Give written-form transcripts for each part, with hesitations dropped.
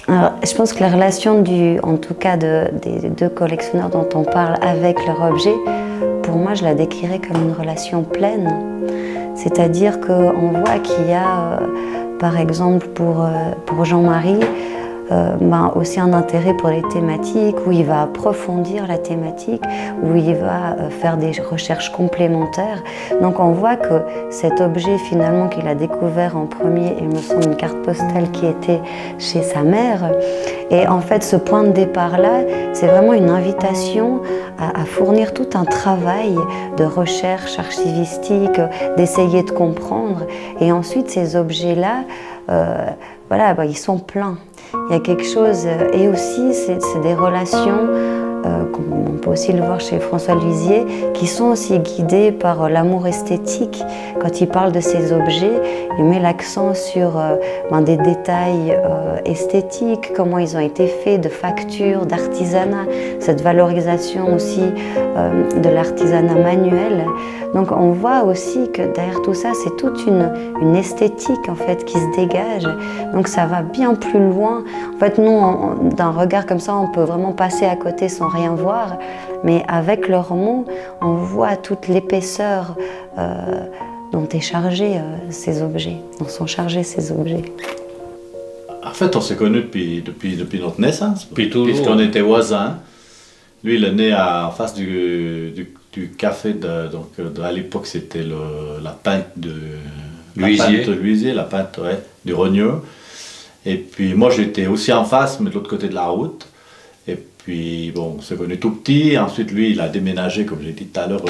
Alors, je pense que la relation en tout cas des deux collectionneurs dont on parle avec leur objet, pour moi je la décrirais comme une relation pleine. C'est-à-dire qu'on voit qu'il y a, par exemple pour Jean-Marie, aussi un intérêt pour les thématiques, où il va approfondir la thématique, où il va faire des recherches complémentaires. Donc on voit que cet objet finalement qu'il a découvert en premier, il me semble une carte postale qui était chez sa mère, et en fait ce point de départ-là, c'est vraiment une invitation à fournir tout un travail de recherche archivistique, d'essayer de comprendre, et ensuite ces objets-là, ils sont pleins. Il y a quelque chose, et aussi c'est des relations, on peut aussi le voir chez François Luisier, qui sont aussi guidées par l'amour esthétique. Quand il parle de ces objets, il met l'accent sur des détails esthétiques, comment ils ont été faits, de facture, d'artisanat, cette valorisation aussi de l'artisanat manuel. Donc on voit aussi que derrière tout ça, c'est toute une esthétique en fait qui se dégage. Donc ça va bien plus loin. En fait, nous, d'un regard comme ça, on peut vraiment passer à côté sans rien voir. Mais avec leurs mots, on voit toute l'épaisseur dont est chargé ces objets, dont sont chargés ces objets. En fait, on s'est connus depuis notre naissance, puisqu'on était voisins. Lui, il est né en face du café, à l'époque c'était la pinte de Luisier, la pinte du Rogneux. Et puis moi j'étais aussi en face, mais de l'autre côté de la route. Et puis bon, on s'est connus tout petit. Ensuite lui, il a déménagé, comme j'ai dit tout à l'heure,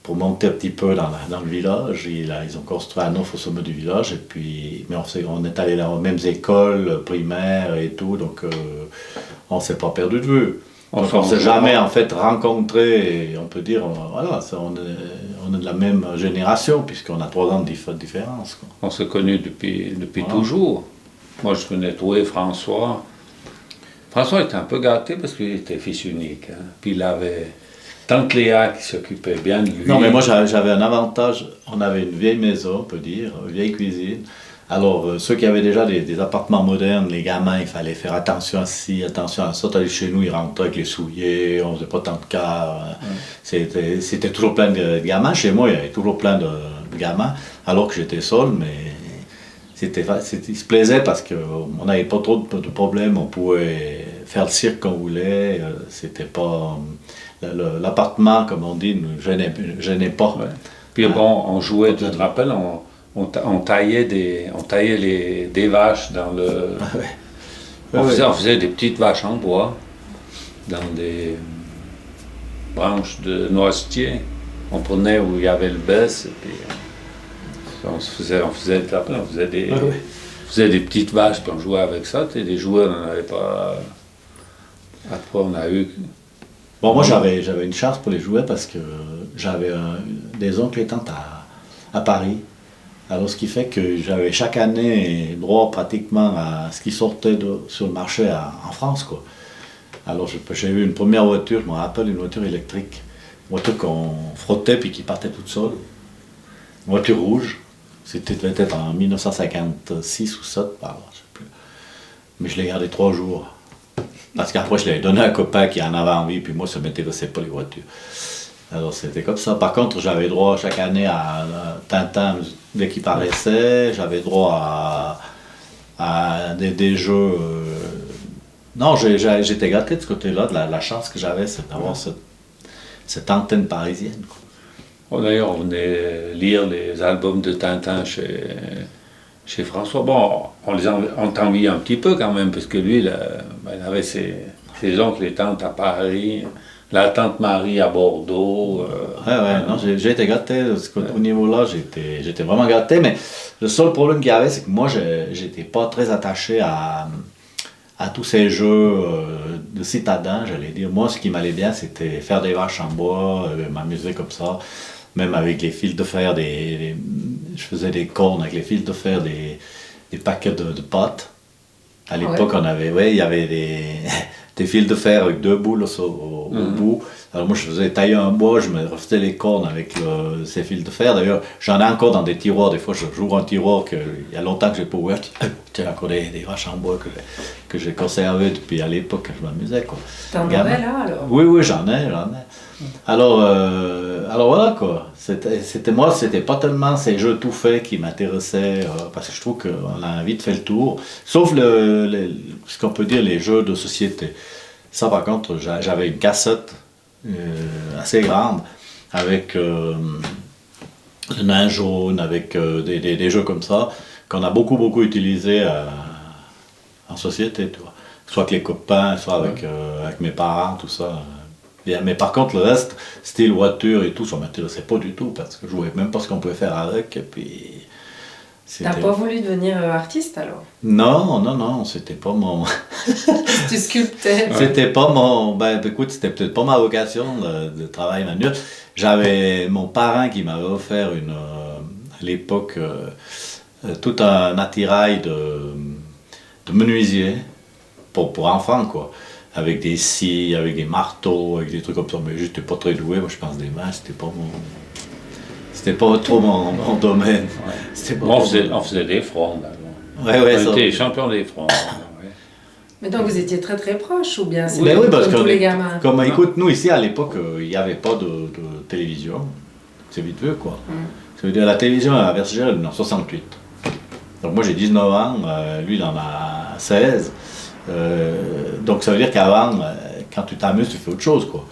pour monter un petit peu dans le village. Ils ont construit un offre au sommet du village. Et puis, mais on est allé dans les mêmes écoles primaires et tout, donc on ne s'est pas perdu de vue. On ne s'est jamais en fait rencontré, et on peut dire, voilà, on est de la même génération, puisqu'on a 3 ans de différence, quoi. On s'est connus depuis toujours. Moi, je connais toi et François. François était un peu gâté parce qu'il était fils unique. Hein. Puis il avait tante Léa qui s'occupait bien de lui. Non, mais moi j'avais un avantage. On avait une vieille maison, on peut dire, une vieille cuisine. Alors, ceux qui avaient déjà des appartements modernes, les gamins, il fallait faire attention à ci, attention à ça. T'allais chez nous, ils rentraient avec les souliers, on faisait pas tant de cas. C'était toujours plein de gamins. Chez moi, il y avait toujours plein de gamins, alors que j'étais seul, mais ils se plaisaient parce qu'on n'avait pas trop de problèmes. On pouvait faire le cirque qu'on voulait. C'était pas... L'appartement, comme on dit, ne gênait pas. Ouais. Puis bon, on jouait, tu te rappelles, on taillait des vaches dans le... On faisait des petites vaches en bois dans des branches de noisetier. On prenait où il y avait le bess et puis on faisait des petites vaches puis on jouait avec ça. Des jouets, on n'en avait pas... Après, on a eu... Bon, moi j'avais une chance pour les jouets parce que j'avais des oncles et tantes à Paris. Alors, ce qui fait que j'avais chaque année droit pratiquement à ce qui sortait sur le marché en France, quoi. Alors, j'ai eu une première voiture, je me rappelle, une voiture électrique. Une voiture qu'on frottait puis qui partait toute seule. Une voiture rouge. C'était peut-être en 1956 ou 7, par là, je sais plus. Mais je l'ai gardé 3 jours. Parce qu'après, je l'avais donné à un copain qui en avait envie, puis moi, ça m'intéressait pas les voitures. Alors c'était comme ça. Par contre, j'avais droit chaque année à Tintin dès qu'il paraissait. J'avais droit à des jeux. Non, j'étais gâté de ce côté-là. La chance que j'avais, c'est d'avoir cette antenne parisienne, quoi. Oh, d'ailleurs, on venait lire les albums de Tintin chez François. Bon, on les envie un petit peu quand même, parce que lui, il avait ses oncles et tantes à Paris. La tante Marie à Bordeaux. Non, j'ai été gâté. Au niveau-là, j'étais vraiment gâté. Mais le seul problème qu'il y avait, c'est que moi, j'étais pas très attaché à tous ces jeux de citadins, j'allais dire. Moi, ce qui m'allait bien, c'était faire des vaches en bois, m'amuser comme ça. Même avec les fils de fer, je faisais des cornes avec les fils de fer, des paquets de pâtes. À l'époque, il y avait des fils de fer avec 2 boules au bout. Alors moi je faisais tailler un bois, je me refaisais les cornes avec ces fils de fer. D'ailleurs j'en ai encore dans des tiroirs, des fois j'ouvre un tiroir il y a longtemps que j'ai pas ouvert. Tiens, encore des vaches en bois que j'ai conservé depuis à l'époque quand je m'amusais. T'en aurais là alors? Oui, j'en ai. Alors voilà quoi. Moi, c'était pas tellement ces jeux tout faits qui m'intéressaient, parce que je trouve qu'on a vite fait le tour. Sauf ce qu'on peut dire, les jeux de société. Ça par contre, j'avais une cassette assez grande avec le nain jaune, avec des jeux comme ça, qu'on a beaucoup utilisé en société, tu vois. Soit avec les copains, soit avec mes parents, tout ça. Bien. Mais par contre, le reste, style voiture et tout, ça ne m'intéressait pas du tout, parce que je ne voyais même pas ce qu'on pouvait faire avec. Et puis, t'as pas voulu devenir artiste alors? Non, c'était pas mon... Tu sculptais? C'était pas mon... écoute, c'était peut-être pas ma vocation de travail manuel. J'avais mon parrain qui m'avait offert à l'époque tout un attirail de menuisier pour enfants, quoi. Avec des scies, avec des marteaux, avec des trucs comme ça. Mais j'étais pas très doué, moi je pense des mains, c'était pas trop mon domaine. Ouais. On faisait des frondes. On était champions des frondes. Mais donc vous étiez très proches, ou bien c'est oui, parce comme tous les gamins? Comme écoute, nous ici à l'époque, il n'y avait pas de télévision. C'est vite vu quoi. Ça veut dire la télévision à Versailles, elle est en 68. Donc moi j'ai 19 ans, lui il en a 16. Donc ça veut dire qu'avant, quand tu t'amuses, tu fais autre chose quoi.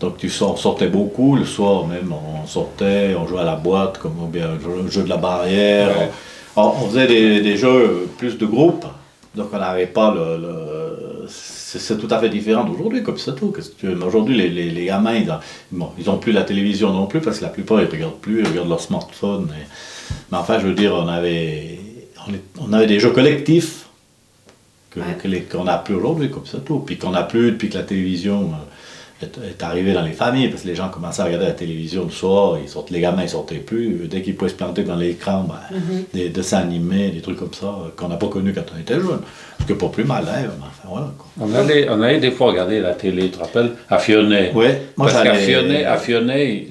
Donc on sortait beaucoup, le soir même on sortait, on jouait à la boîte, comme bien le jeu de la barrière. Ouais. On faisait des jeux plus de groupe, donc on n'avait pas c'est tout à fait différent d'aujourd'hui, comme c'est tout. Aujourd'hui les gamins, ils ont plus la télévision non plus, parce que la plupart ils regardent plus, ils regardent leur smartphone. Mais enfin je veux dire, on avait des jeux collectifs qu'on n'a plus aujourd'hui, comme ça tout. Puis qu'on n'a plus depuis que la télévision est arrivée dans les familles, parce que les gens commençaient à regarder la télévision le soir, les gamins ne sortaient plus. Dès qu'ils pouvaient se planter dans l'écran, des dessins animés, des trucs comme ça, qu'on n'a pas connus quand on était jeune. Ce qui n'est pas plus mal, hein, enfin, voilà, quoi. On allait des fois regarder la télé, tu te rappelles, à Fionnet. Oui, moi parce qu'à Fionnet,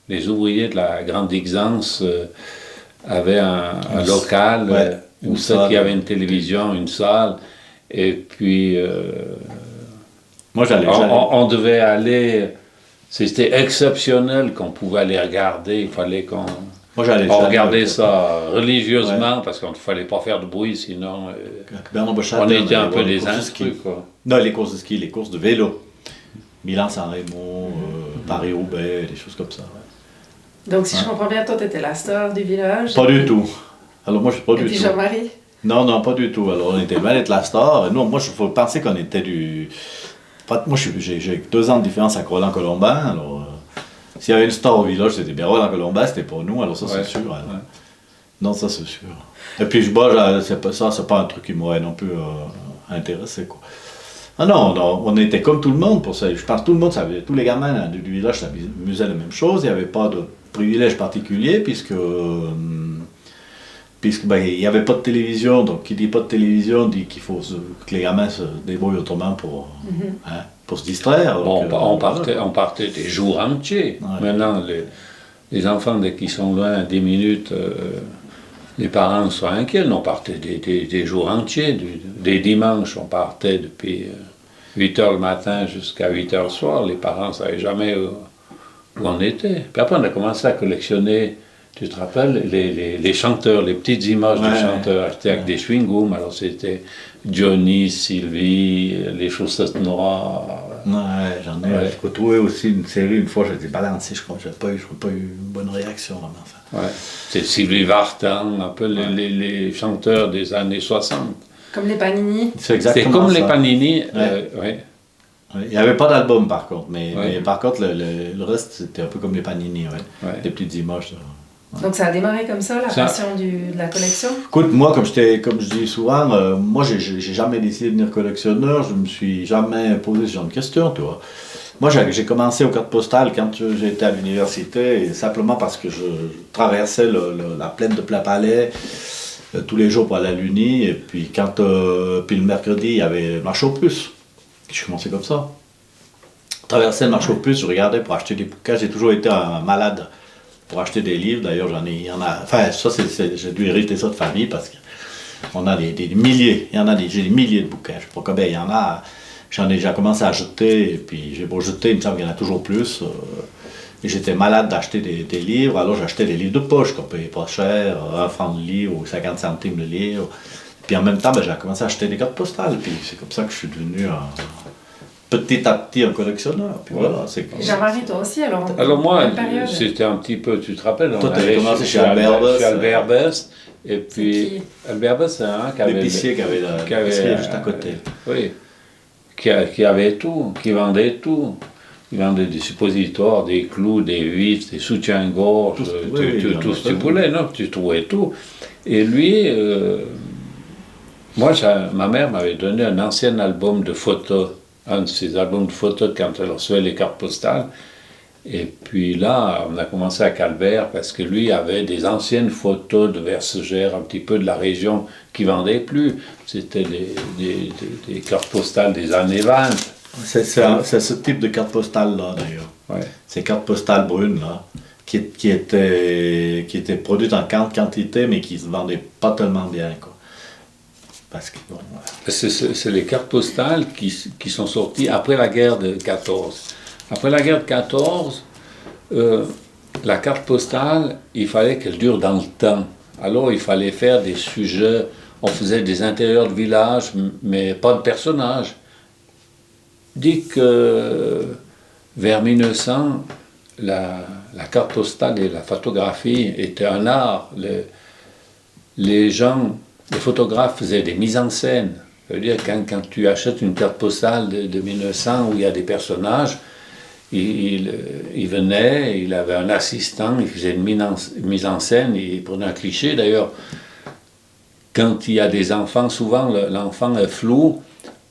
les ouvriers de la Grande Exence avaient un local. Où il y avait une télévision, une salle, et puis moi, on devait aller, c'était exceptionnel qu'on pouvait aller regarder, il fallait qu'on regardait ça religieusement, parce qu'il ne fallait pas faire de bruit, sinon on était un peu des instruits. Non, les courses de ski, les courses de vélo, Milan-San Remo, Paris-Roubaix, des choses comme ça. Ouais. Donc si je comprends bien, toi tu étais la star du village? Pas du tout. Alors moi je suis pas du tout. Et puis Jean-Marie? Non, pas du tout. Alors on était mal être la star. Non, moi il faut penser qu'on était moi j'ai 2 ans de différence avec Roland Colombin. Alors s'il y avait une star au village, c'était bien Roland Colombin, c'était pas nous. Alors ça c'est sûr. Ouais. Non, ça c'est sûr. Et puis c'est pas un truc qui m'aurait non plus intéressé quoi. Ah non, on était comme tout le monde pour ça. Je pense que tout le monde savait, tous les gamins du village s'amusaient la même chose. Il n'y avait pas de privilège particulier puisque il n'y avait pas de télévision, donc qui dit pas de télévision dit qu'il faut que les gamins se débrouillent autrement pour se distraire. Bon, on partait des jours entiers. Ouais. Maintenant, les enfants, dès qu'ils sont loin 10 minutes, les parents sont inquiets. On partait des jours entiers. Des dimanches, on partait depuis 8h le matin jusqu'à 8h le soir. Les parents ne savaient jamais où on était. Puis après, on a commencé à collectionner. Tu te rappelles, les chanteurs, les petites images de chanteurs, c'était avec des chewing-gums, alors c'était Johnny, Sylvie, les chaussettes noires. Ouais, j'en ai retrouvé aussi une série, une fois j'ai été balancé, je crois, j'ai pas eu une bonne réaction. Là, mais enfin. Ouais, c'est Sylvie Vartan, un peu les chanteurs des années 60. Comme les Panini? C'est comme les Panini, Il n'y avait pas d'album par contre, mais par contre le reste c'était un peu comme les Panini, des petites images. Donc ça a démarré comme ça, la passion de la collection? Écoute, moi, comme je dis souvent, moi j'ai jamais décidé de devenir collectionneur, je me suis jamais posé ce genre de questions, tu vois. Moi j'ai commencé aux cartes postales quand j'étais à l'université, et simplement parce que je traversais la plaine de Plain-Palais tous les jours pour aller à l'Uni, et puis puis le mercredi il y avait le marché aux puces. Je commençais comme ça. traversais le marché aux puces, je regardais pour acheter des bouquins. J'ai toujours été un malade pour acheter des livres. D'ailleurs, il y en a. Enfin, ça, j'ai dû hériter ça de famille parce qu'on a des milliers. J'ai des milliers de bouquins. Je sais pas combien il y en a. J'en ai déjà commencé à jeter, et puis j'ai beau jeter, il me semble qu'il y en a toujours plus. Et j'étais malade d'acheter des livres, alors j'achetais des livres de poche qu'on payait pas cher, 1 franc le livre ou 50 centimes le livre. Puis en même temps, j'ai commencé à acheter des cartes postales, puis c'est comme ça que je suis devenu petit à petit un collectionneur. Puis voilà, Jean-Marie, toi aussi, alors moi, c'était un petit peu, tu te rappelles, toi, tu avais commencé chez Albert Bess. Et puis, Albert Bess, c'est un qui avait... L'épicier qui avait juste à côté. Oui, qui avait tout, qui vendait tout. Il vendait des suppositoires, des clous, des vis, des soutiens-gorge, tout ce que tu voulais, non? Tu trouvais tout. Et lui, ma mère m'avait donné un ancien album de photos, un de ses albums de photos quand elle recevait les cartes postales. Et puis là, on a commencé avec Albert parce que lui avait des anciennes photos de Versegère, un petit peu de la région qui ne vendaient plus. C'était des cartes postales des années 20. C'est ce type de carte postale-là, d'ailleurs. Ouais. Ces cartes postales brunes, là, qui étaient produites en grande quantité, mais qui ne se vendaient pas tellement bien, quoi. Parce que, bon, voilà. C'est les cartes postales qui sont sorties après la guerre de 14. Après la guerre de 14, la carte postale, il fallait qu'elle dure dans le temps. Alors, il fallait faire des sujets. On faisait des intérieurs de village, mais pas de personnages. Dit que vers 1900, la carte postale et la photographie étaient un art. Les photographes faisaient des mises en scène. Ça veut dire quand tu achètes une carte postale de 1900 où il y a des personnages, il venait, il avait un assistant, il faisait une mise en scène, il prenait un cliché. D'ailleurs, quand il y a des enfants, souvent l'enfant est flou,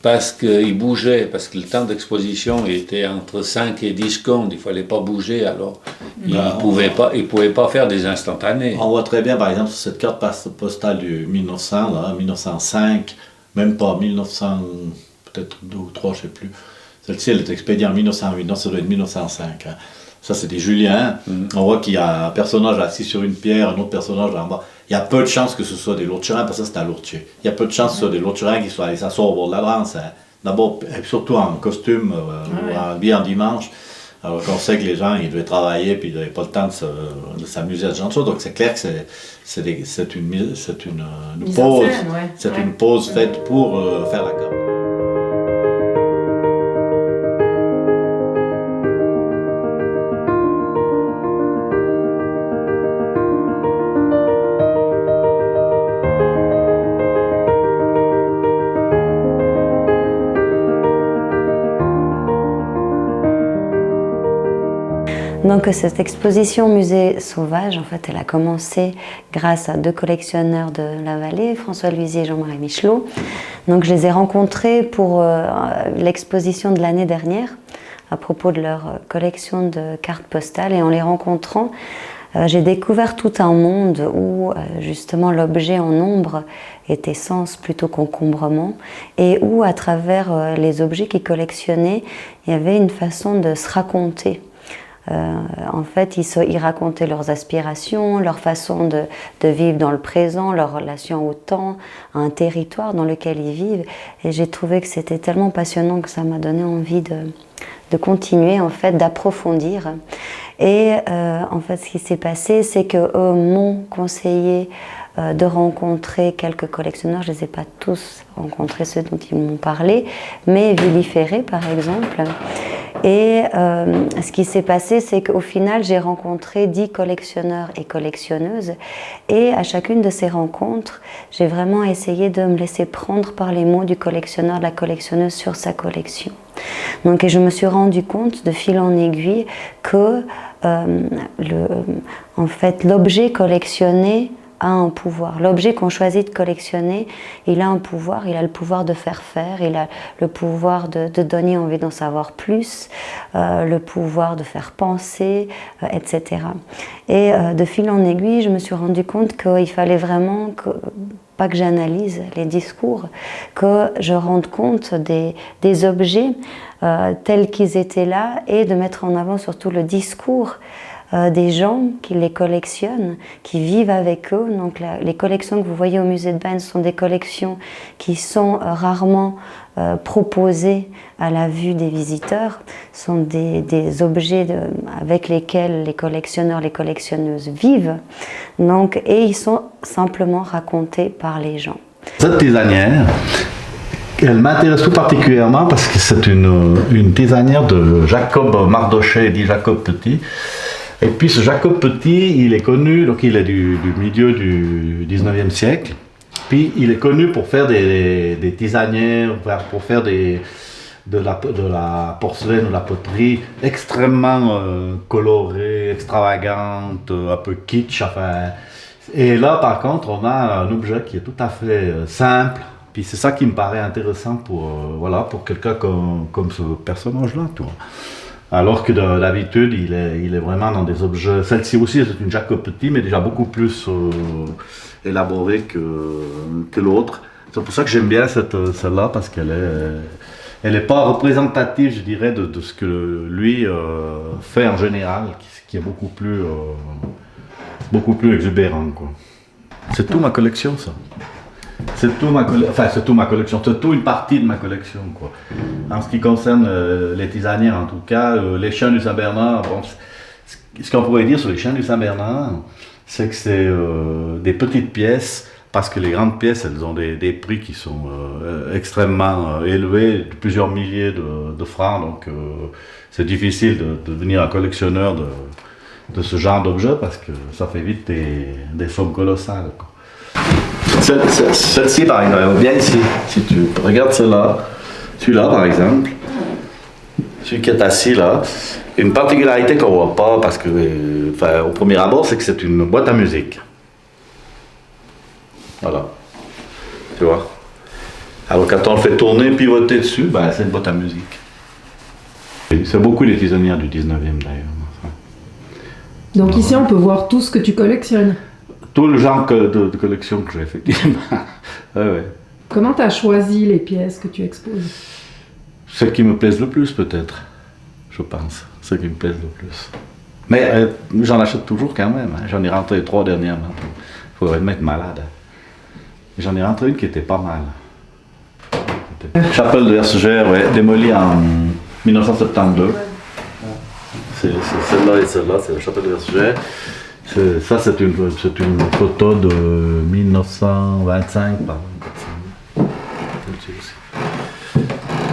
parce qu'il bougeait, parce que le temps d'exposition était entre 5 et 10 secondes, il ne fallait pas bouger, alors il ne pouvait pas faire des instantanés. On voit très bien, par exemple, sur cette carte postale du 1900, là, 1905, même pas 1900, peut-être 2 ou 3, je ne sais plus. Celle-ci, elle est expédiée en 1908, non, ça doit être 1905. Hein. Ça, c'est des Juliens. On voit qu'il y a un personnage assis sur une pierre, un autre personnage en bas. Il y a peu de chances que ce soit des Lourdes-Chérins, parce que ça, c'est à Lourdes-Chérins. Il y a peu de chances que ce soit des Lourdes-Chérins qui soient allés s'asseoir au bord de la Drance. Hein. D'abord, et surtout en costume, habillé en dimanche. Alors qu'on sait que les gens, ils devaient travailler, puis ils n'avaient pas le temps de s'amuser à ce genre de choses. Donc c'est clair que c'est une pause. C'est une pause faite pour faire la carte. Donc cette exposition Musée Sauvage, en fait, elle a commencé grâce à 2 collectionneurs de la vallée, François Luisier et Jean-Marie Michelot. Donc je les ai rencontrés pour l'exposition de l'année dernière à propos de leur collection de cartes postales. Et en les rencontrant, j'ai découvert tout un monde où justement l'objet en nombre était sens plutôt qu'encombrement, et où à travers les objets qu'ils collectionnaient, il y avait une façon de se raconter. En fait, ils racontaient leurs aspirations, leur façon de vivre dans le présent, leur relation au temps, à un territoire dans lequel ils vivent. Et j'ai trouvé que c'était tellement passionnant que ça m'a donné envie de continuer, en fait, d'approfondir. Et en fait, ce qui s'est passé, c'est qu'eux m'ont conseillé de rencontrer quelques collectionneurs. Je ne les ai pas tous rencontrés, ceux dont ils m'ont parlé, mais Willy Ferré, par exemple. Et ce qui s'est passé, c'est qu'au final, j'ai rencontré 10 collectionneurs et collectionneuses. Et à chacune de ces rencontres, j'ai vraiment essayé de me laisser prendre par les mots du collectionneur, de la collectionneuse sur sa collection. Donc, et je me suis rendu compte de fil en aiguille que en fait, l'objet collectionné a un pouvoir. L'objet qu'on choisit de collectionner, il a un pouvoir, il a le pouvoir de faire faire, il a le pouvoir de donner envie d'en savoir plus, le pouvoir de faire penser, etc. Et de fil en aiguille, je me suis rendu compte qu'il fallait vraiment pas que j'analyse les discours, que je rende compte des objets tels qu'ils étaient là et de mettre en avant surtout le discours des gens qui les collectionnent, qui vivent avec eux. Donc les collections que vous voyez au musée de Banff sont des collections qui sont rarement proposées à la vue des visiteurs, sont des objets avec lesquels les collectionneurs, les collectionneuses vivent, donc, et ils sont simplement racontés par les gens. Cette tisanière, elle m'intéresse tout particulièrement parce que c'est une tisanière de Jacob Mardoché, dit Jacob Petit. Et puis ce Jacob Petit, il est connu, donc il est du milieu du 19e siècle. Puis il est connu pour faire des tisanières, pour faire de la porcelaine ou de la poterie extrêmement colorée, extravagante, un peu kitsch. Enfin. Et là par contre on a un objet qui est tout à fait simple. Puis c'est ça qui me paraît intéressant pour quelqu'un comme ce personnage-là. Alors que d'habitude, il est vraiment dans des objets. Celle-ci aussi, c'est une Jacob Petit, mais déjà beaucoup plus élaborée que l'autre. C'est pour ça que j'aime bien celle-là, parce qu'elle est pas représentative, je dirais, de ce que lui fait en général, qui est beaucoup plus exubérant, quoi. C'est tout ma collection, ça. C'est tout ma collection, c'est tout une partie de ma collection, quoi. En ce qui concerne les tisanières, en tout cas, les chiens du Saint-Bernard, bon, ce qu'on pourrait dire sur les chiens du Saint-Bernard, c'est que c'est des petites pièces, parce que les grandes pièces, elles ont des prix qui sont extrêmement élevés, de plusieurs milliers de francs, donc c'est difficile de devenir un collectionneur de ce genre d'objets, parce que ça fait vite des sommes colossales, quoi. Celle-ci, par exemple, viens ici. Si tu regardes celui-là, par exemple, celui qui est assis là, une particularité qu'on ne voit pas, parce que, au premier abord, c'est que c'est une boîte à musique. Voilà. Tu vois. Alors quand on le fait tourner, pivoter dessus, ben, c'est une boîte à musique. C'est beaucoup les tisonnières du 19e d'ailleurs. Donc ici, on peut voir tout ce que tu collectionnes. Tout le genre de collection que j'ai, effectivement. Ouais. Comment tu as choisi les pièces que tu exposes? Celles qui me plaisent le plus, peut-être, je pense. Celles qui me plaisent le plus. Mais j'en achète toujours quand même. Hein. J'en ai rentré 3 dernièrement. Il faudrait me mettre malade. J'en ai rentré une qui était pas mal. Chapelle de Versugères, ouais, démolie en 1972. C'est celle-là et celle-là, c'est la chapelle de Versugères. Ça, c'est une photo de 1925, par exemple.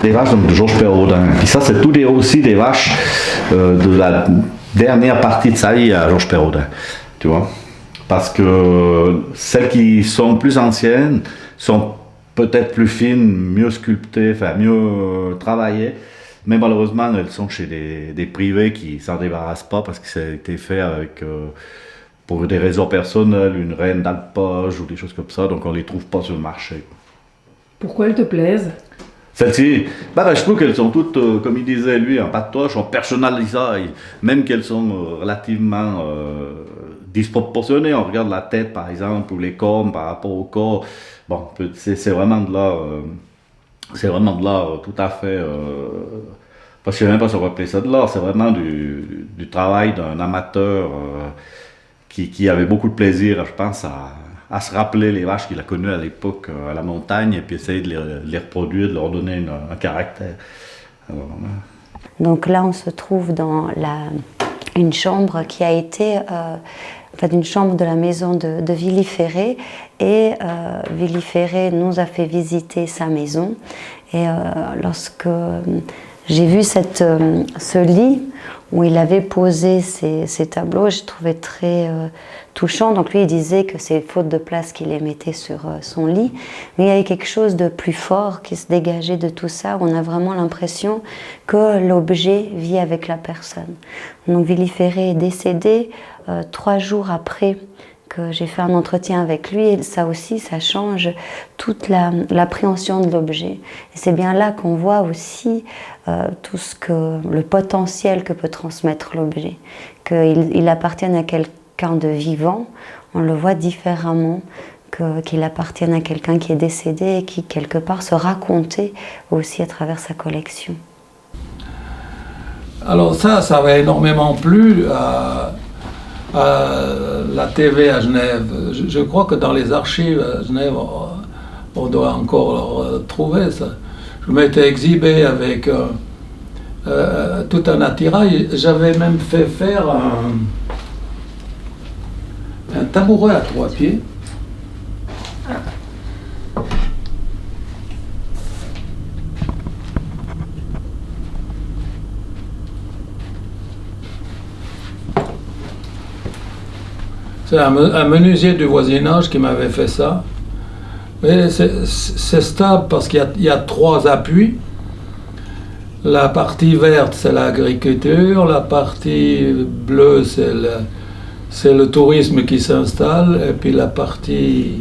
Des vaches de Georges Perraudin. Puis ça, c'est aussi des vaches de la dernière partie de sa vie à Georges Perraudin. Tu vois? Parce que celles qui sont plus anciennes sont peut-être plus fines, mieux sculptées, enfin mieux travaillées. Mais malheureusement, elles sont chez des privés qui ne s'en débarrassent pas parce que ça a été fait avec, pour des raisons personnelles, une reine d'alpage ou des choses comme ça, donc on ne les trouve pas sur le marché. Pourquoi elles te plaisent? Celles-ci, je trouve qu'elles sont toutes, comme il disait lui, en patoche, en personnalisées, même qu'elles sont relativement disproportionnées. On regarde la tête par exemple, ou les cornes par rapport au corps. Bon, c'est vraiment de là. C'est vraiment de l'art tout à fait. Parce que je ne sais même pas si on va appeler ça de l'art, c'est vraiment du travail d'un amateur qui avait beaucoup de plaisir, je pense, à se rappeler les vaches qu'il a connues à l'époque à la montagne et puis essayer de les reproduire, de leur donner un caractère. Alors, donc là, on se trouve dans une chambre qui a été. Une chambre de la maison de Willy Ferré, et Willy Ferré nous a fait visiter sa maison, et lorsque j'ai vu ce lit où il avait posé ses tableaux, j'ai trouvé très touchant. Donc lui, il disait que c'est faute de place qu'il les mettait sur son lit, mais il y avait quelque chose de plus fort qui se dégageait de tout ça, où on a vraiment l'impression que l'objet vit avec la personne. Donc Willy Ferré est décédé 3 jours après que j'ai fait un entretien avec lui, et ça aussi, ça change toute l'appréhension de l'objet. Et c'est bien là qu'on voit aussi tout le potentiel que peut transmettre l'objet. Qu'il appartienne à quelqu'un de vivant, on le voit différemment qu'il appartienne à quelqu'un qui est décédé et qui, quelque part, se racontait aussi à travers sa collection. Alors ça m'a énormément plu à la TV à Genève. Je crois que dans les archives à Genève, on doit encore trouver ça. Je m'étais exhibé avec tout un attirail. J'avais même fait faire un tabouret à 3 pieds. C'est un menuisier du voisinage qui m'avait fait ça. Mais c'est stable parce qu'il y a 3 appuis. La partie verte, c'est l'agriculture. La partie bleue, c'est le tourisme qui s'installe. Et puis la partie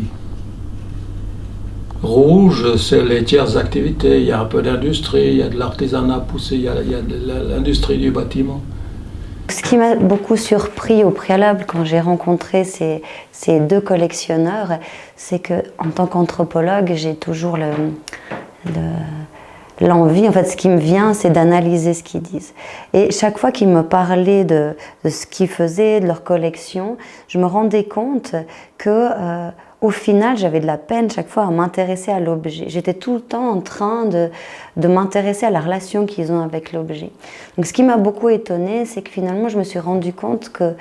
rouge, c'est les tierces activités. Il y a un peu d'industrie, il y a de l'artisanat poussé, il y a de l'industrie du bâtiment. Ce qui m'a beaucoup surpris au préalable quand j'ai rencontré ces 2 collectionneurs, c'est qu'en tant qu'anthropologue, j'ai toujours l'envie, en fait ce qui me vient, c'est d'analyser ce qu'ils disent. Et chaque fois qu'ils me parlaient de ce qu'ils faisaient, de leur collection, je me rendais compte que au final, j'avais de la peine chaque fois à m'intéresser à l'objet. J'étais tout le temps en train de m'intéresser à la relation qu'ils ont avec l'objet. Donc, ce qui m'a beaucoup étonnée, c'est que finalement, je me suis rendu compte que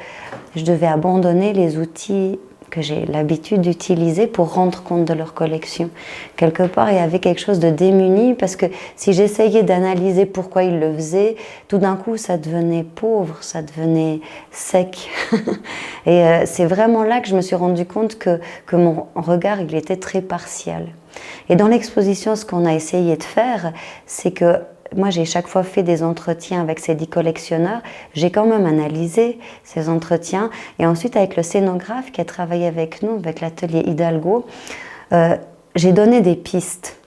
je devais abandonner les outils que j'ai l'habitude d'utiliser pour rendre compte de leur collection. Quelque part, il y avait quelque chose de démuni parce que si j'essayais d'analyser pourquoi ils le faisaient, tout d'un coup, ça devenait pauvre, ça devenait sec. Et c'est vraiment là que je me suis rendu compte que mon regard, il était très partial. Et dans l'exposition, ce qu'on a essayé de faire, c'est que moi, j'ai chaque fois fait des entretiens avec ces 10 collectionneurs. J'ai quand même analysé ces entretiens. Et ensuite, avec le scénographe qui a travaillé avec nous, avec l'atelier Hidalgo, j'ai donné des pistes.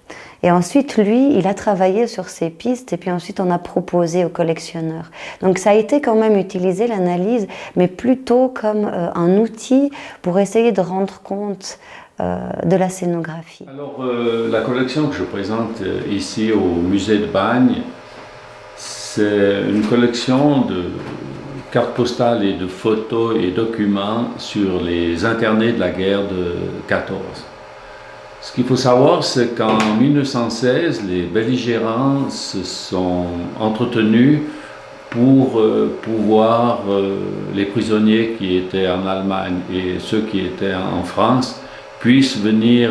Et ensuite, lui, il a travaillé sur ces pistes. Et puis ensuite, on a proposé aux collectionneurs. Donc, ça a été quand même utilisé, l'analyse, mais plutôt comme un outil pour essayer de rendre compte de la scénographie. Alors, la collection que je présente ici au musée de Bagne, c'est une collection de cartes postales et de photos et documents sur les internés de la guerre de 14. Ce qu'il faut savoir, c'est qu'en 1916, les belligérants se sont entretenus pour pouvoir, les prisonniers qui étaient en Allemagne et ceux qui étaient en France, puissent venir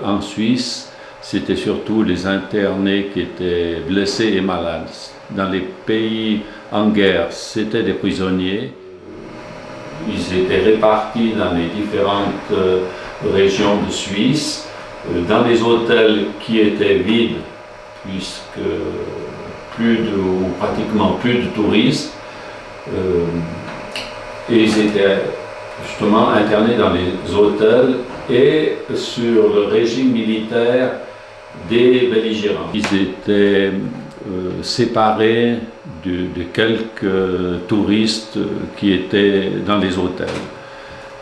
en Suisse. C'était surtout les internés qui étaient blessés et malades. Dans les pays en guerre, c'était des prisonniers. Ils étaient répartis dans les différentes régions de Suisse, dans les hôtels qui étaient vides, puisque pratiquement plus de touristes. Et ils étaient justement internés dans les hôtels et sur le régime militaire des belligérants. Ils étaient séparés de quelques touristes qui étaient dans les hôtels.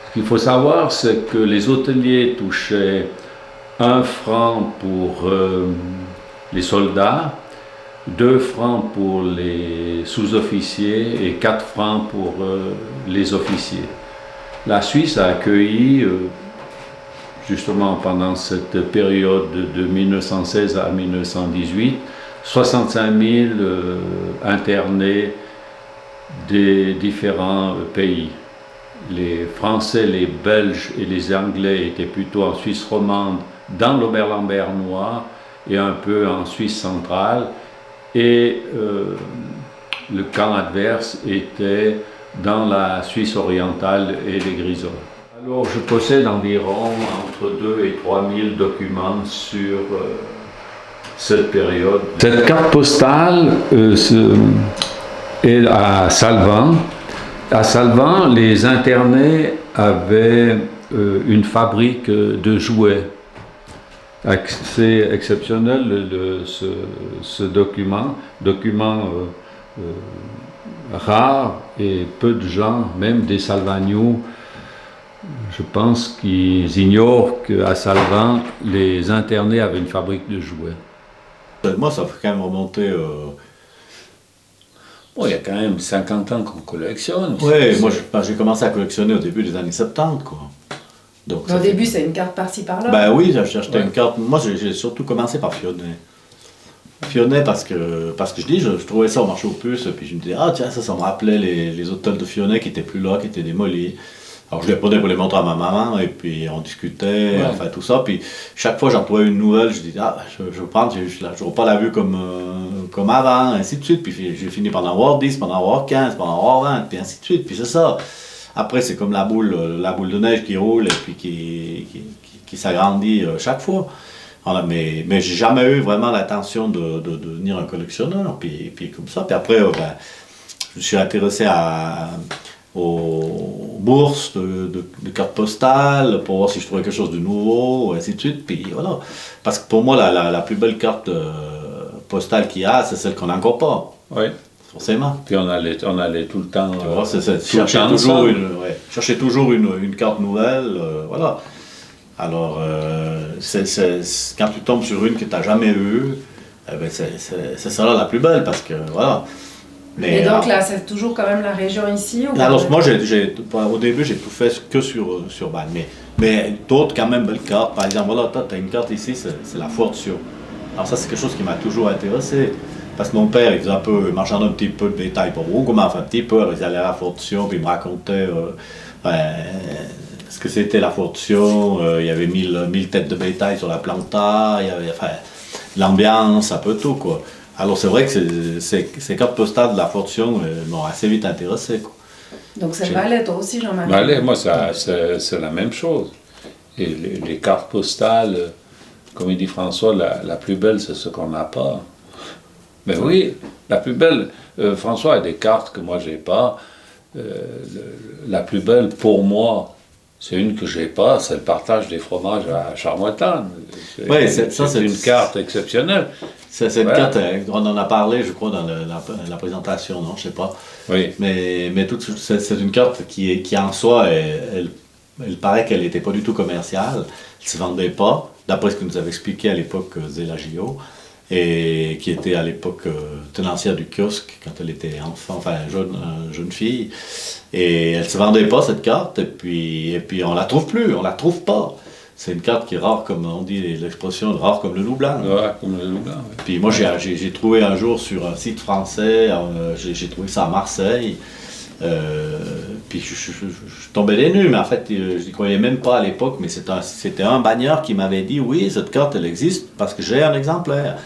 Ce qu'il faut savoir, c'est que les hôteliers touchaient 1 franc pour les soldats, 2 francs pour les sous-officiers et 4 francs pour les officiers. La Suisse a accueilli, justement pendant cette période de 1916 à 1918, 65 000 internés des différents pays. Les Français, les Belges et les Anglais étaient plutôt en Suisse romande, dans l'Oberland-Bernois et un peu en Suisse centrale. Et le camp adverse était dans la Suisse orientale et les Grisons. Alors je possède environ entre 2 et 3 000 documents sur cette période. Cette carte postale est à Salvan. À Salvan, les internés avaient une fabrique de jouets. C'est exceptionnel ce document rare, et peu de gens, même des Salvagnos, je pense qu'ils ignorent qu'à Salvan, les internés avaient une fabrique de jouets. Moi, ça fait quand même remonter... Bon, il y a quand même 50 ans qu'on collectionne. Oui, moi j'ai commencé à collectionner au début des années 70, quoi. Donc, au début, c'est une carte par-ci par-là. Ben oui, j'ai acheté une carte. Moi, j'ai surtout commencé par Fionnet. Fionnet parce que je trouvais ça au marché aux puces, puis je me disais, ah tiens, ça me rappelait les hôtels de Fionnet qui étaient plus là, qui étaient démolis. Alors je les prenais pour les montrer à ma maman, et puis on discutait, enfin tout ça, puis chaque fois j'en trouvais une nouvelle, je disais, ah, je veux prendre, je ne veux pas la vue comme avant, ainsi de suite, puis j'ai fini par en avoir 10, par en avoir 15, par en avoir 20, puis ainsi de suite, puis c'est ça. Après, c'est comme la boule de neige qui roule et puis qui s'agrandit chaque fois. Mais j'ai jamais eu vraiment l'intention de devenir un collectionneur, puis comme ça. Puis après, je me suis intéressé aux bourses de cartes postales pour voir si je trouvais quelque chose de nouveau, et ainsi de suite. Puis voilà. Parce que pour moi, la plus belle carte postale qu'il y a, c'est celle qu'on n'a encore pas. Oui. Forcément. Puis on allait tout le temps. Chercher toujours une carte nouvelle, voilà. Alors, quand tu tombes sur une que tu n'as jamais eue, c'est ça la plus belle, parce que voilà. Et donc là, c'est toujours quand même la région ici ou alors, moi, au début, j'ai tout fait que sur Bâle. Mais d'autres, quand même, belles cartes. Par exemple, voilà, tu as une carte ici, c'est la Fortune. Alors, ça, c'est quelque chose qui m'a toujours intéressé. Parce que mon père, il faisait marchandait un petit peu de bétail pour vous, enfin un petit peu, alors ils allaient à la Fortune, puis il me racontait ce que c'était la Fortune, il y avait 1000 têtes de bétail sur la planta, il y avait l'ambiance, un peu tout, quoi. Alors c'est vrai que ces cartes postales de la Fortune m'ont assez vite intéressé, quoi. Donc c'est Valais, toi aussi, Jean-Marie? Valais, moi, c'est la même chose. Et les cartes postales, comme il dit François, la plus belle, c'est ce qu'on n'a pas. Mais oui, la plus belle, François a des cartes que moi j'ai pas. La plus belle pour moi, c'est une que j'ai pas, c'est le partage des fromages à Charmoitane. C'est une carte exceptionnelle. C'est une carte, on en a parlé, je crois, dans la présentation, non, je sais pas. Oui. Mais c'est une carte qui en soi, elle paraît qu'elle n'était pas du tout commerciale, elle ne se vendait pas, d'après ce que nous avait expliqué à l'époque Zéla Gillot, et qui était à l'époque tenancière du kiosque quand elle était enfant, enfin jeune fille. Et elle ne se vendait pas, cette carte, et puis on la trouve plus, on la trouve pas. C'est une carte qui est rare, comme on dit l'expression, rare comme le loup blanc. Ouais, comme le loup blanc. Ouais. Puis moi, j'ai trouvé un jour sur un site français, j'ai trouvé ça à Marseille. Puis je tombais des nues, mais en fait, je n'y croyais même pas à l'époque, mais c'était un bagnard qui m'avait dit, oui, cette carte, elle existe parce que j'ai un exemplaire.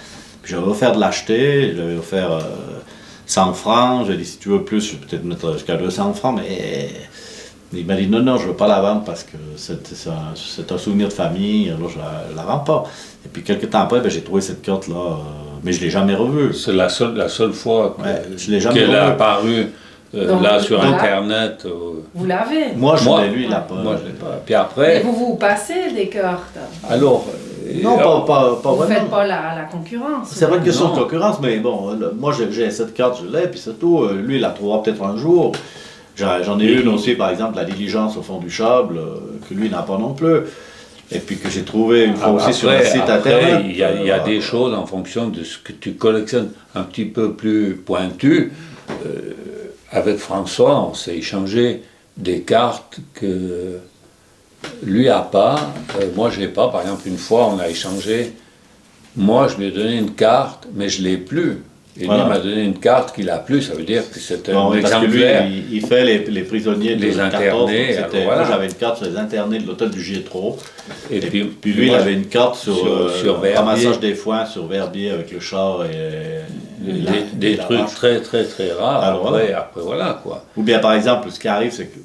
Puis j'avais offert de l'acheter, j'avais offert 100 francs, j'ai dit, si tu veux plus, je vais peut-être mettre jusqu'à 200 francs, mais il m'a dit, non, je ne veux pas la vendre parce que c'est un souvenir de famille, alors je ne la vends pas. Et puis quelques temps après, j'ai trouvé cette carte-là, mais je ne l'ai jamais revue. C'est la seule fois qu'elle est apparue. Là sur Internet. Vous l'avez? Moi je l'ai, lui il l'a pas. Moi je l'ai pas. Puis après. Mais vous passez des cartes? Alors. Non, pas vous vraiment. Vous ne faites pas la concurrence? C'est pas une question de concurrence, mais bon, moi j'ai cette carte, je l'ai, puis c'est tout. Lui il la trouvera peut-être un jour. J'en ai une aussi, par exemple, la Diligence au fond du Chable, que lui n'a pas non plus. Et puis que j'ai trouvé une fois aussi sur le site internet. Il y a des choses en fonction de ce que tu collectionnes un petit peu plus pointu. Avec François, on s'est échangé des cartes que lui a pas, moi j'ai pas. Par exemple, une fois, on a échangé. Moi, je lui ai donné une carte, mais je l'ai plus. Et lui m'a donné une carte qu'il a plus. Ça veut dire que c'était un exemplaire. Parce que lui, il fait les prisonniers les internés. Moi, j'avais une carte sur les internés de l'hôtel du Gietro. Et puis lui, il moi, avait une carte sur ramassage des foins sur Verbier avec le char et des trucs très très très rares. Alors, après voilà quoi. Ou bien par exemple, ce qui arrive, c'est que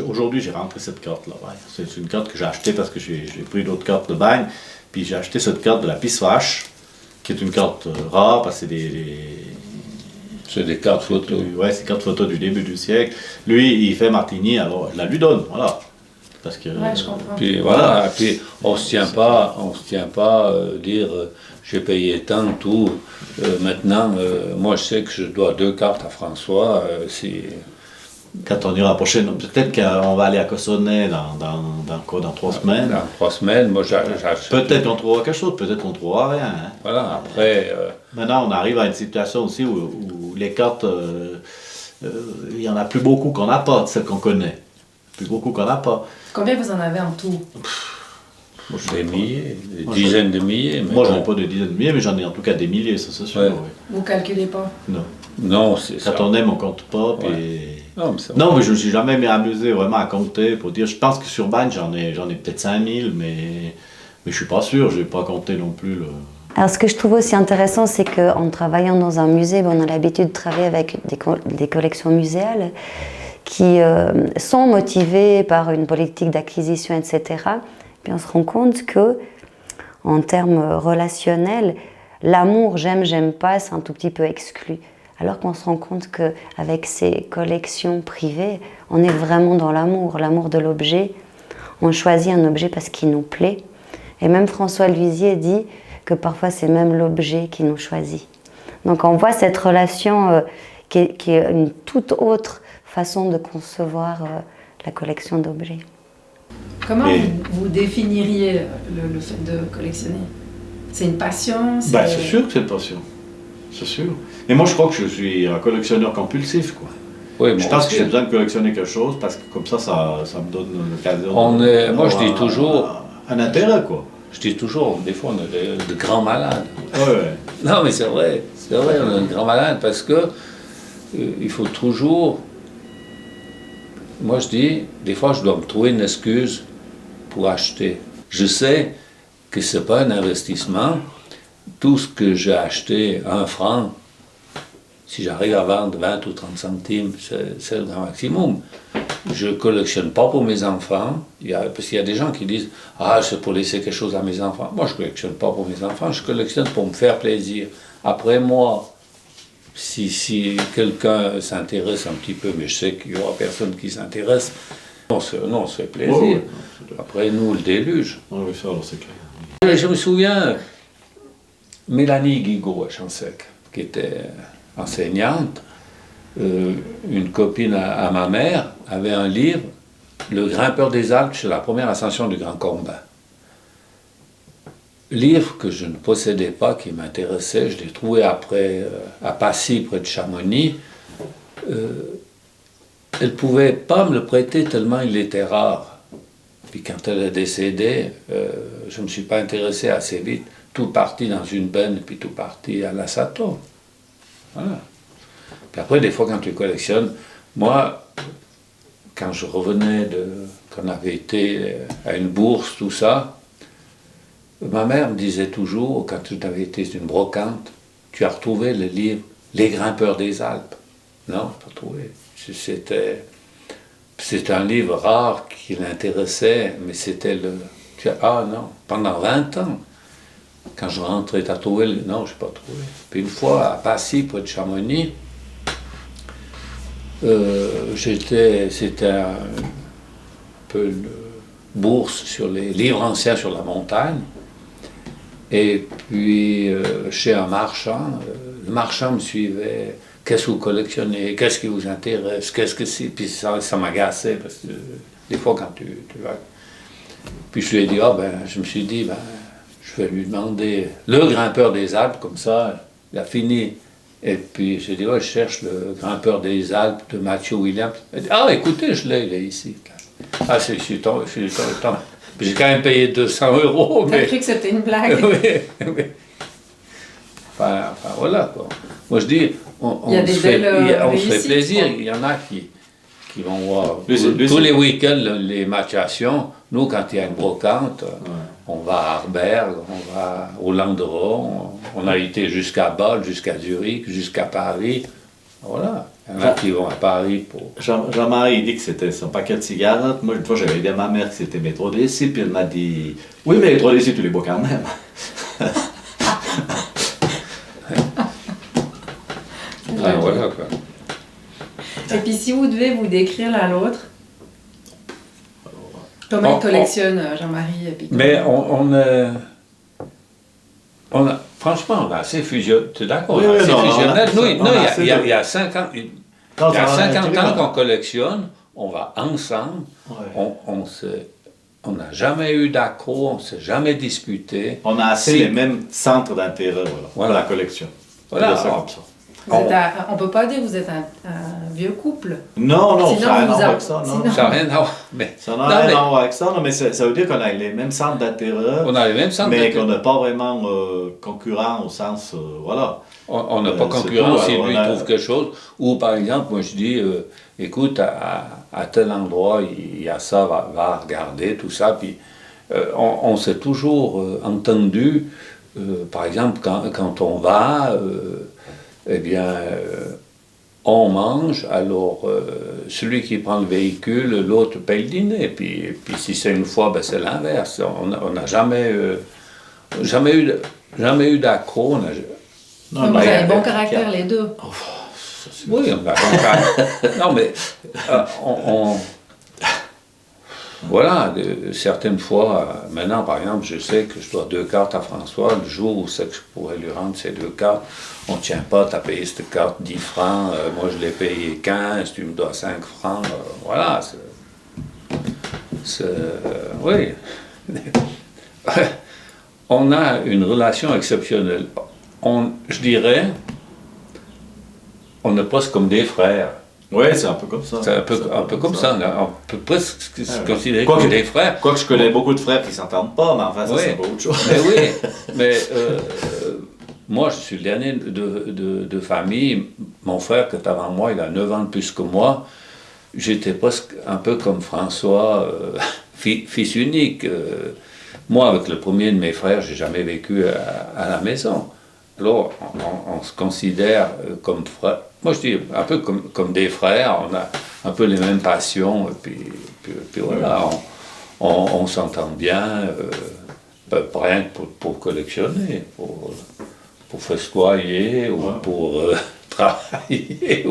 aujourd'hui j'ai rentré cette carte là. Ouais. C'est une carte que j'ai achetée parce que j'ai pris d'autres cartes de bagne. Puis j'ai acheté cette carte de la Pisse Vache, qui est une carte rare parce que c'est des cartes photos. Ouais, c'est des cartes photos du début du siècle. Lui, il fait Martigny, alors je la lui donne, voilà. Parce que, Ouais, je comprends. Puis voilà, puis on se tient pas dire j'ai payé tant, tout. Maintenant, moi je sais que je dois 2 cartes à François. Quand on ira la prochaine, peut-être qu'on va aller à Cossonay dans 3 semaines. Dans 3 semaines, moi j'achète. Peut-être qu'on trouvera quelque chose, peut-être qu'on trouvera rien. Hein. Voilà, après. Maintenant, on arrive à une situation aussi où les cartes, il y en a plus beaucoup qu'on n'a pas, de celles qu'on connaît. Plus beaucoup qu'on n'a pas. Combien vous en avez en tout? Moi, je Des sais pas. milliers, des Moi, dizaines de milliers. Mais Moi, j'en bon. ai pas des dizaines de milliers, mais j'en ai en tout cas des milliers, ça c'est sûr. Ouais. Oui. Vous calculez pas? Non. Non, c'est ça. Quand on aime, on compte pas. Puis... Non, mais, Non, mais je me suis jamais amusé vraiment à compter pour dire. Je pense que sur Bank, j'en ai peut-être 5000, mais je suis pas sûr, je n'ai pas compté non plus. Là. Alors ce que je trouve aussi intéressant, c'est qu'en travaillant dans un musée, on a l'habitude de travailler avec des collections muséales qui sont motivées par une politique d'acquisition, etc. Puis on se rend compte que, en termes relationnels, l'amour j'aime pas, c'est un tout petit peu exclu. Alors qu'on se rend compte qu'avec ces collections privées, on est vraiment dans l'amour de l'objet. On choisit un objet parce qu'il nous plaît. Et même François Luisier dit que parfois c'est même l'objet qui nous choisit. Donc on voit cette relation qui est une toute autre façon de concevoir la collection d'objets. Comment vous définiriez le fait de collectionner? C'est une passion? C'est sûr que c'est une passion. C'est sûr. Mais moi, je crois que je suis un collectionneur compulsif, quoi. Oui, je pense que j'ai besoin de collectionner quelque chose parce que comme ça me donne l'occasion. Moi, je dis toujours un intérêt, quoi. Je dis toujours, des fois, on a de grands malades. Ouais. Non, mais c'est vrai, on a de grands malades parce que il faut toujours. Moi, je dis, des fois, je dois me trouver une excuse pour acheter. Je sais que c'est pas un investissement. Tout ce que j'ai acheté, 1 franc, si j'arrive à vendre 20 ou 30 centimes, c'est le grand maximum. Je ne collectionne pas pour mes enfants, parce qu'il y a des gens qui disent « Ah, c'est pour laisser quelque chose à mes enfants ». Moi, je ne collectionne pas pour mes enfants, je collectionne pour me faire plaisir. Après moi, si quelqu'un s'intéresse un petit peu, mais je sais qu'il n'y aura personne qui s'intéresse, on se fait plaisir. Ouais. Après, nous, le déluge. Oui, ça, alors, c'est clair. Je me souviens, Mélanie Guigaud à Chansec, qui était enseignante, une copine à ma mère avait un livre, Le grimpeur des Alpes, c'est la première ascension du Grand Combin. Livre que je ne possédais pas, qui m'intéressait, je l'ai trouvé après à Passy, près de Chamonix. Elle ne pouvait pas me le prêter tellement il était rare. Puis quand elle est décédée, je ne me suis pas intéressé assez vite. Tout parti dans une benne, puis tout parti à la Sato. Voilà. Puis après, des fois, quand tu collectionnes, moi, quand je revenais qu'on avait été à une bourse, tout ça, ma mère me disait toujours, quand tu avais été une brocante, tu as retrouvé le livre Les grimpeurs des Alpes. Non, je n'ai pas trouvé. C'était un livre rare qui l'intéressait, mais c'était Ah non, pendant 20 ans. Quand je rentrais, tu as trouvé Non, je n'ai pas trouvé. Puis une fois, à Passy, près de Chamonix, c'était un peu une bourse sur les livres anciens sur la montagne. Et puis, chez un marchand, le marchand me suivait. Qu'est-ce que vous collectionnez? Qu'est-ce qui vous intéresse? Qu'est-ce que c'est? Puis ça m'agaçait, parce que des fois, quand tu vas... Puis je lui ai dit, je me suis dit, je vais lui demander le grimpeur des Alpes, comme ça, il a fini. Et puis j'ai dit, je cherche le grimpeur des Alpes de Mathieu Williams. Il a dit, écoutez, il est ici. Je suis tombé. J'ai quand même payé 200 €. T'as cru que c'était une blague? Oui. Enfin, voilà, quoi. Moi, je dis, on se fait plaisir. Il y en a qui vont voir tous les week-ends les matchations. Nous, quand il y a une brocante, on va à Arberg, on va au Landeron, on a été jusqu'à Bâle, jusqu'à Zurich, jusqu'à Paris. Voilà. Il y en a qui vont à Paris pour... Jean-Marie, il dit que c'était son paquet de cigarettes. Moi, une fois, j'avais dit à ma mère que c'était métro DC, puis elle m'a dit « Oui, mais métro DC, tu les bois quand même. » voilà, quoi. Et puis si vous devez vous décrire l'un à l'autre? Comment il collectionne Jean-Marie Picot? Mais franchement, on a assez fusionnel. Tu es d'accord? Oui, On a oui, assez non, fusionnel. on a- Nous, on a il assez y a, de- il y a 50, il Non, y a ça va, 50 tu ans vois. qu'on collectionne, on va ensemble, Ouais. on n'a jamais eu d'accro, on ne s'est jamais disputé. On a assez Si- les mêmes centres d'intérêt Voilà. pour la collection. Voilà. On dit ça comme ça. On ne peut pas dire que vous êtes un vieux couple. Non, non, Sinon, ça n'a rien vous à voir a- avec ça. Non, sinon- non. Ça n'a rien à voir. Mais, Ça n'a non, rien mais à voir avec ça, non, mais ça veut dire qu'on a les mêmes centres d'intérêt, on a les mêmes centres mais d'intérêt. qu'on n'est pas vraiment concurrents au sens, voilà. On n'a pas c'est concurrence tout, si alors lui on a- trouve quelque chose. Ou par exemple, moi je dis, écoute, à tel endroit, il y a ça, va regarder, tout ça. Puis on s'est toujours entendu, par exemple, quand on va, eh bien, on mange, alors celui qui prend le véhicule, l'autre paye le dîner. Puis si c'est une fois, ben, c'est l'inverse. On n'a jamais eu d'accro. Non, Donc, mais- vous avez bon caractère, les deux. Oui, on a non, mais voilà, certaines fois, maintenant par exemple, je sais que je dois 2 cartes à François. Le jour où c'est que je pourrais lui rendre ces 2 cartes, on ne tient pas, tu as payé cette carte 10 francs, moi je l'ai payé 15, tu me dois 5 francs. Voilà, oui. On a une relation exceptionnelle. Je dirais, on est presque comme des frères. Oui, c'est un peu comme ça. C'est un peu comme ça. On peut presque se considérer Quoique- comme des frères. Quoique je connais beaucoup de frères qui ne s'entendent pas, mais enfin, ça, Oui. c'est pas autre chose. Mais oui, mais moi, je suis le dernier de famille. Mon frère, qui est avant moi, il a 9 ans de plus que moi. J'étais presque un peu comme François, fils unique. Moi, avec le premier de mes frères, j'ai jamais vécu à la maison. Alors, on se considère comme frères. Moi, je dis un peu comme des frères. On a un peu les mêmes passions. Et puis voilà, on s'entend bien. Rien que pour collectionner, pour festoyer ou pour travailler.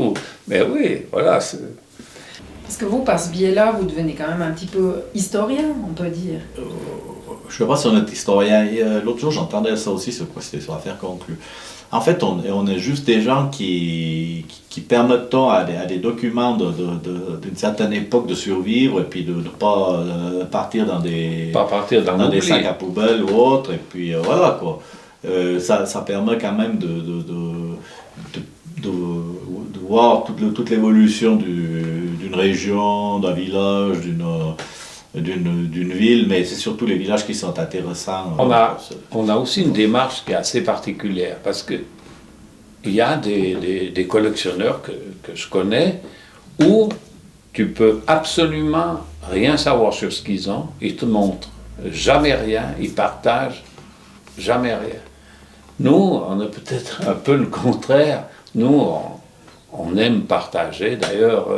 Mais oui, voilà. Parce que vous, par ce biais-là, vous devenez quand même un petit peu historien, on peut dire. Je ne sais pas si on est historien. L'autre jour, j'entendais ça aussi, c'est quoi, c'était sur l'affaire conclue. En fait, on est juste des gens qui permettent à des documents d'une certaine époque de survivre et puis de ne pas partir dans des sacs à poubelle ou autre. Et puis voilà quoi. Ça permet quand même de voir toute l'évolution d'une région, d'un village, d'une ville, mais c'est surtout les villages qui sont intéressants. On a aussi une démarche qui est assez particulière, parce que il y a des collectionneurs que je connais où tu peux absolument rien savoir sur ce qu'ils ont, ils te montrent jamais rien, ils partagent jamais rien. Nous, on est peut-être un peu le contraire. Nous, on aime partager. D'ailleurs,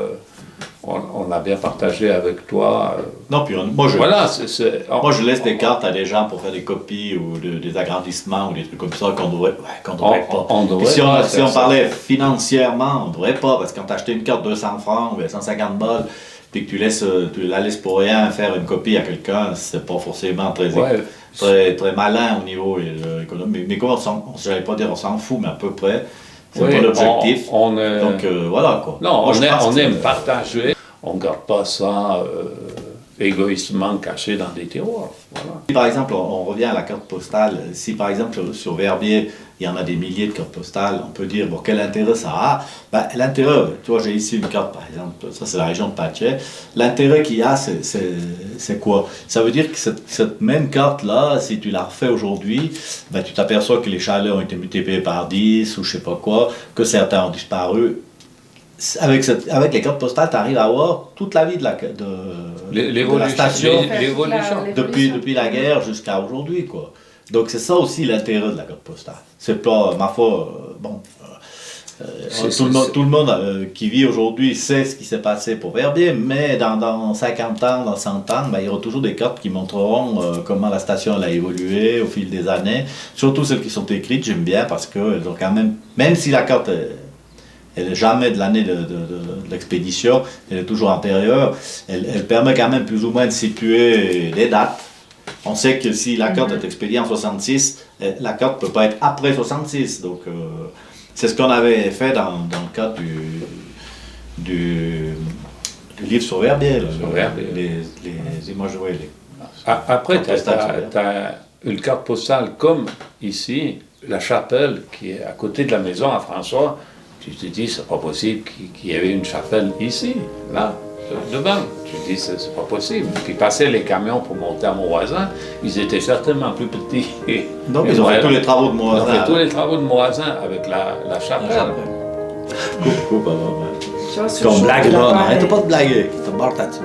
on a bien partagé avec toi. Non, puis moi je laisse des on- cartes à des gens pour faire des copies ou des agrandissements ou des trucs comme ça qu'on devrait pas. on devrait Puis si pas si faire on ça. parlait financièrement, on devrait pas, parce que quand tu as acheté une carte 200 francs ou 150 balles, puis que tu la laisses pour rien faire une copie à quelqu'un, c'est pas forcément Ouais. très malin au niveau économique. Mais quoi, j'allais pas dire on s'en fout, mais à peu près. C'est Oui, pas l'objectif. Donc, voilà quoi. non, Moi, je pense on que aime c'est- partager. On ne garde pas ça égoïstement caché dans des tiroirs. Voilà. Si par exemple, on revient à la carte postale, si par exemple sur Verbier, il y en a des milliers de cartes postales, on peut dire, bon, quel intérêt ça a? Ben, l'intérêt, tu vois, j'ai ici une carte par exemple, ça c'est la région de Patchet. L'intérêt qu'il y a, c'est quoi? Ça veut dire que cette même carte-là, si tu la refais aujourd'hui, ben, tu t'aperçois que les chalets ont été multipliés par 10 ou je sais pas quoi, que certains ont disparu. Avec les cartes postales, tu arrives à voir toute la vie de la station L'évolution. depuis la guerre jusqu'à aujourd'hui, quoi. Donc c'est ça aussi l'intérêt de la carte postale. C'est pas, ma foi, tout le monde qui vit aujourd'hui sait ce qui s'est passé pour Verbier, mais dans 50 ans, dans 100 ans, ben, il y aura toujours des cartes qui montreront comment la station elle a évolué au fil des années. Surtout celles qui sont écrites, j'aime bien parce qu'elles ont quand même si la carte elle n'est jamais de l'année de l'expédition, elle est toujours antérieure. Elle permet quand même plus ou moins de situer les dates. On sait que si la carte est expédiée en 66, la carte ne peut pas être après 66. Donc, c'est ce qu'on avait fait dans le cadre du livre sur Verbier. Les images, Après, tu as une carte postale comme ici, la chapelle qui est à côté de la maison à François. Tu te dis, c'est pas possible qu'il y avait une chapelle ici, là, devant. Tu te dis, c'est pas possible. Puis passaient les camions pour monter à Mauvoisin, ils étaient certainement plus petits. Donc, ils ont fait tous les travaux de Mauvoisin. Ils ont fait tous les travaux de Mauvoisin avec la chapelle. Coupe, Comme blague, là, n'arrête pas de blaguer, tu te barres là-dessus.